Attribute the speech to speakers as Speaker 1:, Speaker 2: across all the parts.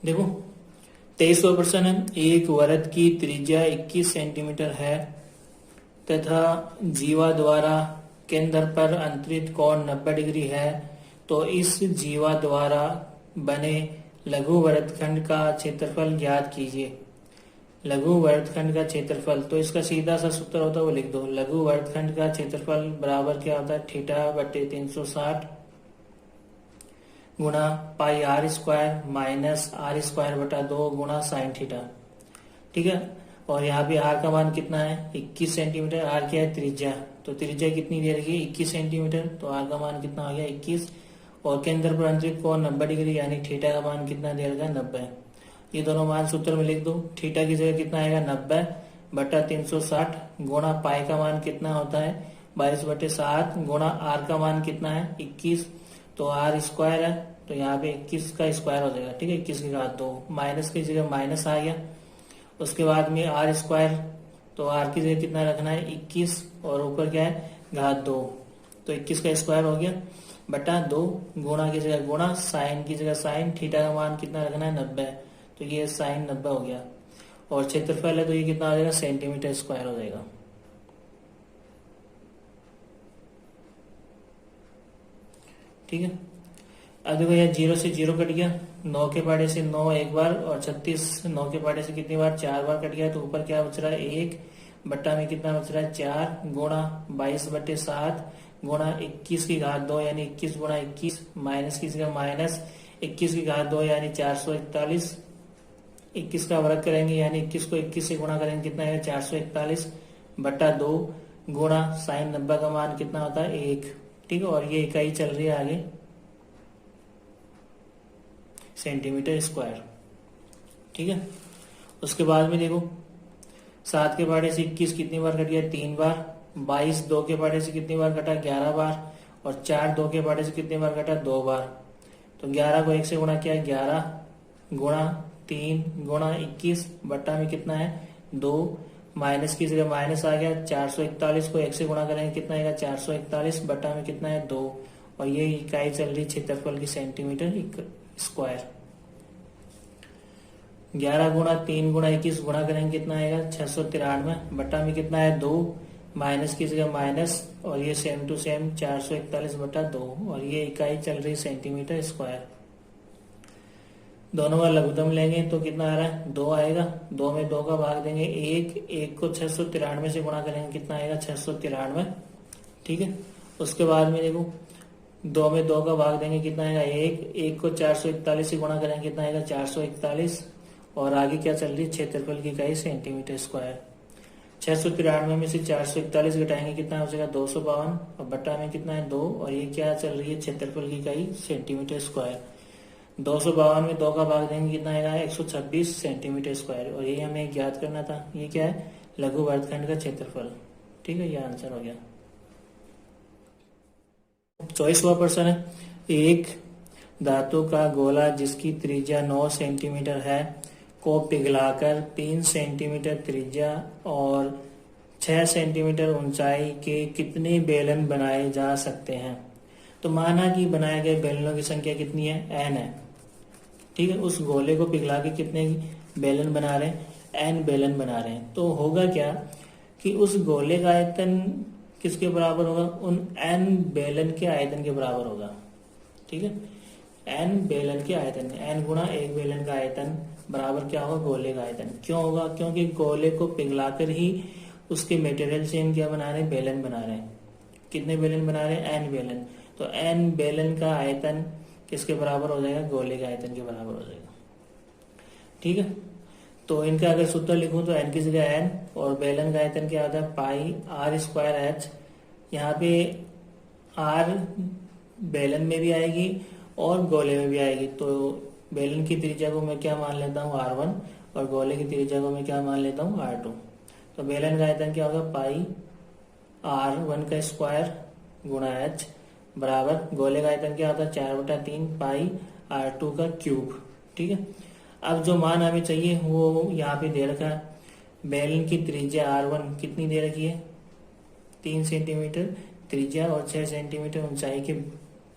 Speaker 1: देखो 23वां प्रश्न है, एक वृत्त की त्रिज्या 21 सेंटीमीटर है तथा जीवा द्वारा केंद्र पर अंतरित कोण 90 डिग्री है, तो इस जीवा द्वारा बने लघु वृत्तखंड का क्षेत्रफल ज्ञात कीजिए। लघु वर्गखंड का क्षेत्रफल, तो इसका सीधा सा सूत्र होता है वो लिख दो। लघु वर्गखंड का क्षेत्रफल बराबर क्या होता है, थीटा बटे 360 गुणा pi r square minus r square बटा 2 गुणा साइन थीटा। ठीक है, और यहाँ पे आर का मान कितना है 21 सेंटीमीटर। आर क्या है, त्रिज्या, तो त्रिज्या कितनी दे रखी है 21 सेंटीमीटर, तो आर का मान कितना आ गया 21। और केंद्र पर अंतरित कोण 90 डिग्री यानी थीटा का मान कितना दे रखा है 90। ये दोनों मान सूत्र में लिख दो। थीटा की जगह कितना आएगा 90 बटा 360 गुणा पाई का मान कितना होता है 22 बटे 7 गुणा आर का मान कितना है 21, तो आर स्क्वायर है तो यहाँ पे 21 का स्क्वायर हो जाएगा। ठीक है, 21 की घात 2, माइनस की जगह माइनस आ गया। उसके बाद में आर स्क्वायर, तो आर की जगह कितना रखना है 21 और ऊपर क्या है घात 2, तो 21 का स्क्वायर हो गया बटा 2 गुणा की जगह गुणा, साइन की जगह साइन, थीटा का मान कितना रखना है 90, तो ये साइन 90 हो गया। और क्षेत्रफल है तो ये कितना आ जाएगा सेंटीमीटर स्क्वायर हो जाएगा। ठीक है, अब देखो यार 0 से 0 कट गया, 9 के पाड़े से 9 एक बार और 36 9 के पाड़े से कितनी बार 4 बार कट गया, तो ऊपर क्या बच रहा है 1 बट्टा में कितना बच रहा है 4 गुणा 22 बटे 7 गुणा 21 की घात 2 यानी 21 गुणा 21 माइनस की जगह माइनस 21 की घात 2 यानी 441। 21 का वर्ग करेंगे यानी 21 को 21 से गुणा करेंगे कितना है 441 बटा 2 गुणा साइन 90 का मान कितना होता है 1। ठीक है, और ये इकाई चल रही है आगे सेंटीमीटर स्क्वायर। ठीक है, उसके बाद में देखो 7 के पाड़े से 21 कितनी बार कट गया 3 बार, 22 2 के पाड़े से कितनी बार कटा 11 बार, और 4 2 के पाड़े से कितनी बार कटा 2 बार। तो 11 को 1 से गुणा किया 11 गुणा 3 गुणा 21 बट्टा में कितना है 2, माइनस की जगह माइनस आ गया। 441 को 1 से गुणा करेंगे कितना आएगा 441 बट्टा में कितना है 2, और ये इकाई चल रही क्षेत्रफल की सेंटीमीटर स्क्वायर। 11 गुणा 3 गुणा 21 गुणा करेंगे कितना आएगा 693 बट्टा में कितना है 2, माइनस की जगह माइनस, और ये सेम टू सेम 441 बटा 2, और ये इकाई चल रही सेंटीमीटर स्क्वायर। दोनों का लघुत्तम लेंगे तो कितना आ रहा है 2 आएगा, 2 में 2 का भाग देंगे 1 को 693 से गुणा करेंगे कितना आएगा 693। ठीक है, उसके बाद में देखो 2 में 2 का भाग देंगे कितना आएगा 1 को 441 से गुणा करेंगे कितना आएगा 441, और आगे क्या चल रही है क्षेत्रफल की इकाई सेंटीमीटर स्क्वायर। 693 में से 441 घटाएंगे कितना हो जाएगा 252, और बट्टा में कितना है 2, और ये क्या चल रही है क्षेत्रफल की इकाई सेंटीमीटर स्क्वायर। 252 में 2 का भाग देंगे कितना आएगा 126 सेंटीमीटर स्क्वायर, और ये हमें ज्ञात करना था। ये क्या है लघु वर्गखंड का क्षेत्रफल। ठीक है, ये आंसर हो गया। 24वां प्रश्न है, एक धातु का गोला जिसकी त्रिज्या 9 सेंटीमीटर है को पिघलाकर 3 सेंटीमीटर त्रिज्या और 6 सेंटीमीटर ऊंचाई के कितने बेलन बनाए जा सकते हैं। तो माना कि बनाए गए बेलनों की संख्या कितनी है n है। ठीक है, उस गोले को पिघला के कितने बेलन बना रहे हैं n बेलन बना रहे हैं। तो होगा क्या कि उस गोले का आयतन किसके बराबर होगा, उन n बेलन के आयतन के बराबर होगा। ठीक है, n बेलन के आयतन, n गुणा एक बेलन का आयतन बराबर क्या होगा गोले का आयतन। क्यों होगा, क्योंकि गोले को पिघलाकर ही उसके मटेरियल से हम क्या बना रहे हैं बेलन बना रहे हैं। कितने बेलन बना रहे हैं n बेलन, तो n बेलन का आयतन किसके बराबर हो जाएगा गोले के आयतन के बराबर हो जाएगा। ठीक है, तो इनका अगर सूत्र लिखूं तो n की जगह n, और बेलन का आयतन क्या होता है पाई आर स्क्वायर एच। यहाँ पे r बेलन में भी आएगी और गोले में भी आएगी, तो बेलन की त्रिज्या को मैं क्या मान लेता हूँ r1 और गोले की त्रिज्या को मैं क्या मान लेता हूँ r2। तो बेलन का आयतन क्या होगा पाई r1 का स्क्वायर गुणा h बराबर गोले का आयतन क्या होता है 4/3 पाई r2 का क्यूब। ठीक है, अब जो मान हमें चाहिए वो यहाँ पे दे रखा है। बेलन की त्रिज्या r1 कितनी दे रखी है 3 सेंटीमीटर त्रिज्या और 6 सेंटीमीटर ऊंचाई के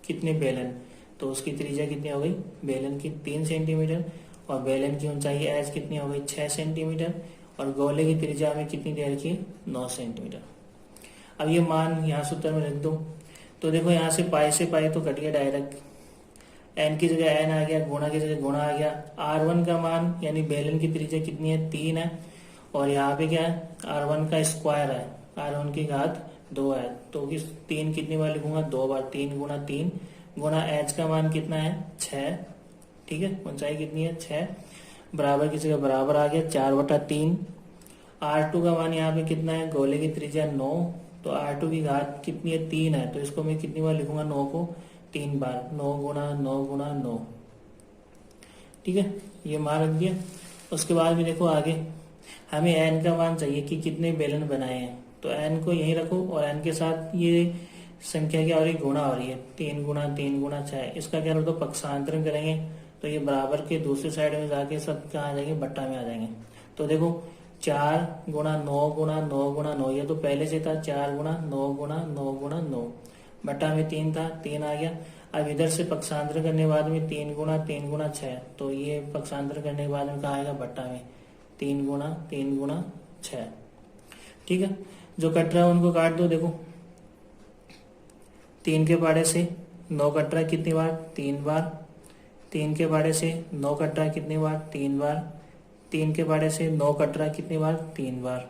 Speaker 1: कितने बेलन, तो उसकी त्रिज्या कितनी हो गई बेलन की 3 सेंटीमीटर और बेलन की ऊंचाई एच कितनी हो गई 6 सेंटीमीटर और गोले की त्रिज्या में कितनी दे रखी है 9 सेंटीमीटर। अब ये मान यहाँ सूत्र में लिख दो। तो देखो यहाँ से पाई तो कट गया डायरेक्ट, एन की जगह एन आ गया, गुणा की जगह गुणा आ गया। R1 का मान यानी बेलन की त्रिज्या कितनी है 3 है और यहाँ पे क्या है R1 का स्क्वायर है, R1 की घात 2 है। तो इस 3 कितनी बार लिखूंगा 2 बार, 3 गुणा 3 गुणा एच का मान कितना है 6, ठीक है, ऊंचाई कितनी है 6, बराबर की जगह बराबर आ गया 4/3। R2 का मान यहाँ पे कितना है, गोले की त्रिज्या 9, तो R2 की घात कितनी है 3 है, तो इसको मैं कितनी बार लिखूंगा 9 को 3 बार, 9 गुणा 9 गुणा 9, ठीक है, ये मान रख दिया। उसके बाद भी देखो आगे हमें n का मान चाहिए कि कितने बेलन बनाए हैं, तो n को यहीं रखो और n के साथ ये संख्या क्या हो रही गुणा हो रही है, 3 गुणा 3 गुणा 6, इसका क्या होता है पक्षांतरण करेंगे तो ये बराबर के दूसरे साइड में जाके सब कहाँ आ जाएंगे बट्टा में आ जाएंगे। तो देखो 4 गुणा 9 गुणा 9 गुणा 9, ये तो पहले से था 4 गुणा 9 गुणा 9 गुणा 9, बट्टा में 3 था 3 आ गया। अब इधर से पक्षांतर करने के बाद में 3 गुणा 6, तो ये पक्षांतर करने के बाद में कहाँ आएगा बट्टा में 3 गुणा 6, ठीक है। जो कट रहा है उनको काट दो। देखो 3 के पाड़े से 9 कट रहा है कितनी बार 3 बार, 3 के पाड़े से 9 कट रहा है कितनी बार 3 बार, 3 के पाड़े से 9 कट रहा है कितनी बार 3 बार,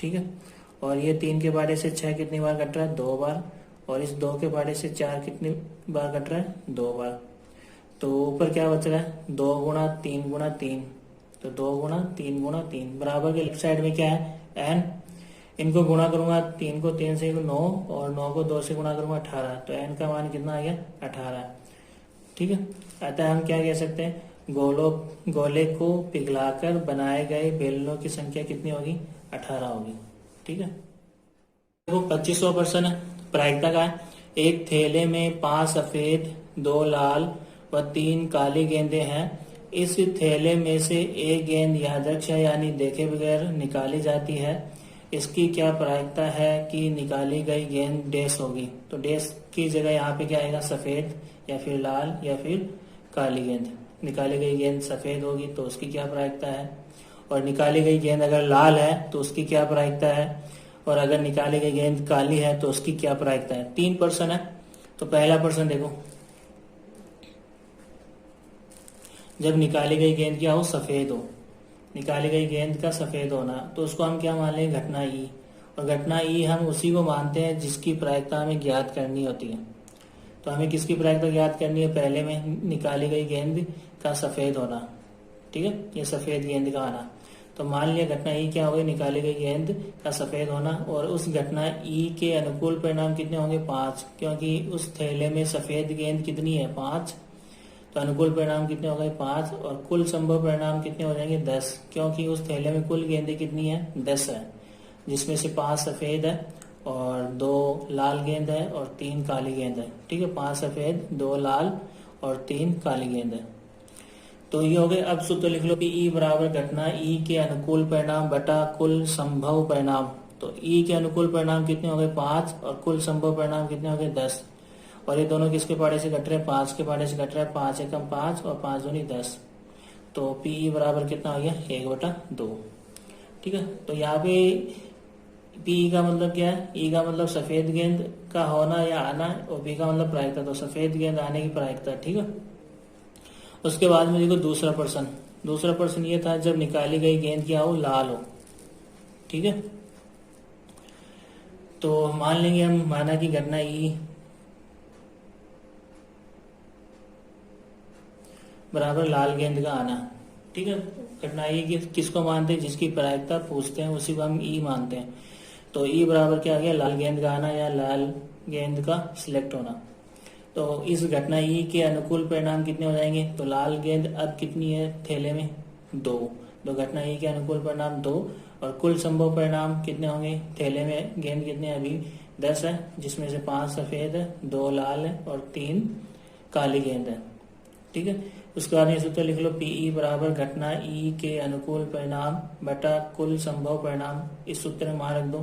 Speaker 1: ठीक है। और ये 3 के पाड़े से 6 कितनी बार कट रहा है 2 बार, और इस 2 के पाड़े से 4 कितनी बार कट रहा है 2 बार। तो ऊपर क्या बच रहा है 2 गुणा 3 गुणा 3, तो 2 गुणा 3 गुणा 3 बराबर के लेफ्ट साइड में क्या है n, इनको गुणा करूंगा 3 को 3 से 9 और 9 को 2 से गुणा करूंगा 18, तो n का मान कितना आ गया 18, ठीक है। अतः हम क्या कह सकते हैं गोले को पिघलाकर बनाए गए बेलनों की संख्या कितनी होगी 18 होगी, ठीक है। देखो 25वां प्रश्न है, प्रायिकता का है। एक थैले में 5 सफेद 2 लाल व 3 काली गेंदें हैं। इस थैले में से एक गेंद यादृच्छिक है यानी देखे बगैर निकाली जाती है। इसकी क्या प्रायिकता है कि निकाली गई गेंद डैश होगी। तो डैश की जगह यहाँ पे क्या आएगा सफेद या फिर लाल या फिर काली गेंद। निकाली गई गेंद सफेद होगी तो उसकी क्या प्रायिकता है, और निकाली गई गेंद अगर लाल है तो उसकी क्या प्रायिकता है, और अगर निकाली गई गेंद काली है तो उसकी क्या प्रायिकता है। 3 प्रश्न है। तो पहला प्रश्न देखो, जब निकाली गई गेंद क्या हो सफेद हो, निकाली गई गेंद का सफेद होना, तो उसको हम क्या मान लेंगे घटना ई, और घटना ई हम उसी को मानते हैं जिसकी प्रायिकता हमें ज्ञात करनी होती है। तो हमें किसकी प्रायिकता ज्ञात करनी है, पहले में निकाली गई गेंद का सफेद होना, ठीक है, ये सफेद गेंद का आना। तो मान लिया घटना ई क्या होगी निकाली गई गेंद का सफेद होना, और उस घटना ई के अनुकूल परिणाम कितने होंगे 5, क्योंकि उस थैले में सफेद गेंद कितनी है 5, तो अनुकूल परिणाम कितने हो गए 5, और कुल संभव परिणाम कितने हो जाएंगे 10, क्योंकि उस थैले में कुल गेंदें कितनी है 10 है, जिसमें से 5 सफेद है और 2 लाल गेंद है और 3 काली गेंद है, ठीक है। 5 सफेद 2 लाल और 3 काली गेंद है। तो ये हो गए। अब सूत्र लिख लो कि ई बराबर घटना ई के अनुकूल परिणाम बटा कुल संभव परिणाम। तो ई के अनुकूल परिणाम कितने हो गए 5 और कुल संभव परिणाम कितने हो गए 10, और ये दोनों किसके पाड़े से घट रहे हैं 5 के पाड़े से घट रहा है, 5 एकम 5 और 5 दूनी 10, तो पी बराबर कितना हो गया 1/2, ठीक है। तो यहाँ पे पी का मतलब क्या है, ई का मतलब सफेद गेंद का होना या आना, और बी का मतलब प्रायिकता, तो सफेद गेंद आने की प्रायिकता, ठीक है। उसके बाद में देखो दूसरा प्रश्न ये था जब निकाली गई गेंद क्या हो लाल हो, ठीक है। तो मान लेंगे हम माना कि घटना ई बराबर लाल गेंद का आना, ठीक है। घटना ई किसको मानते हैं, जिसकी प्रायिकता पूछते हैं उसी को हम ई मानते हैं। तो ई बराबर क्या आ गया लाल गेंद का आना या लाल गेंद का सिलेक्ट होना। तो इस घटना ई के अनुकूल परिणाम कितने हो जाएंगे, तो लाल गेंद अब कितनी है थैले में 2, तो घटना ई के अनुकूल परिणाम 2, और कुल संभव परिणाम कितने होंगे, थैले में गेंद कितने अभी 10 है, जिसमें से 5 सफेद है 2 लाल है और 3 काली गेंद है, ठीक है। उसके बाद ये सूत्र लिख लो पीई बराबर घटना ई के अनुकूल परिणाम बटा कुल संभव परिणाम। इस सूत्र में मान रख दो,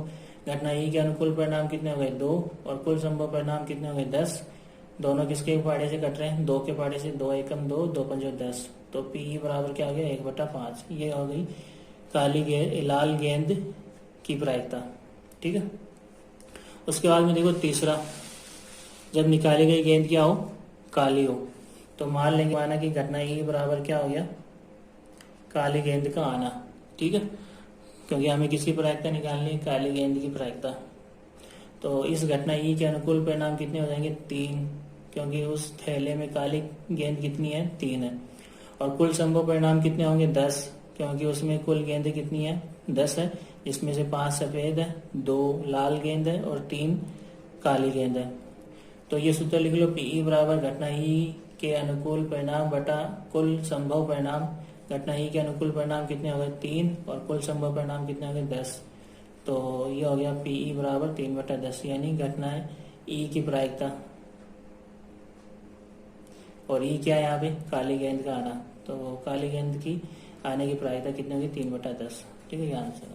Speaker 1: घटना ई के अनुकूल परिणाम कितने हो गए 2 और कुल संभव परिणाम कितने हो गए 10। दोनों किसके पाड़े से कट रहे हैं, 2 के पाड़े से, 2 एकम 2, 2 पंजो 10। तो पी बराबर क्या हो गया 1/5। ये हो गई लाल गेंद की प्रायिकता। ठीक है। उसके बाद में देखो तीसरा, जब निकाली गई गेंद क्या हो, काली हो, तो मान लेंगे माना कि घटना ई बराबर क्या हो गया, काली गेंद का आना। ठीक है, क्योंकि हमें किसकी प्रायिकता निकालनी है, काली गेंद की प्रायिकता। तो इस घटना ई के अनुकूल परिणाम कितने हो जाएंगे, 3, क्योंकि उस थैले में काली गेंद कितनी है, 3 है। और कुल संभव परिणाम कितने होंगे, 10, क्योंकि उसमें कुल गेंदें कितनी है, 10 है, जिसमें से 5 सफेद है, 2 लाल गेंद है और 3 काली गेंद है। तो ये सूत्र लिख लो, पीई बराबर घटना ई के अनुकूल परिणाम बटा कुल संभव परिणाम। घटना ई के अनुकूल परिणाम कितने हो गए, 3, और कुल संभव परिणाम कितने हो गए, 10। तो ये हो गया पीई बराबर 3/10, यानी घटना है ई की प्रायिकता। और ई क्या है यहाँ पे, काली गेंद का आना। तो काली गेंद की आने की प्रायिकता कितनी होगी, 3/10। ठीक है, ध्यान से।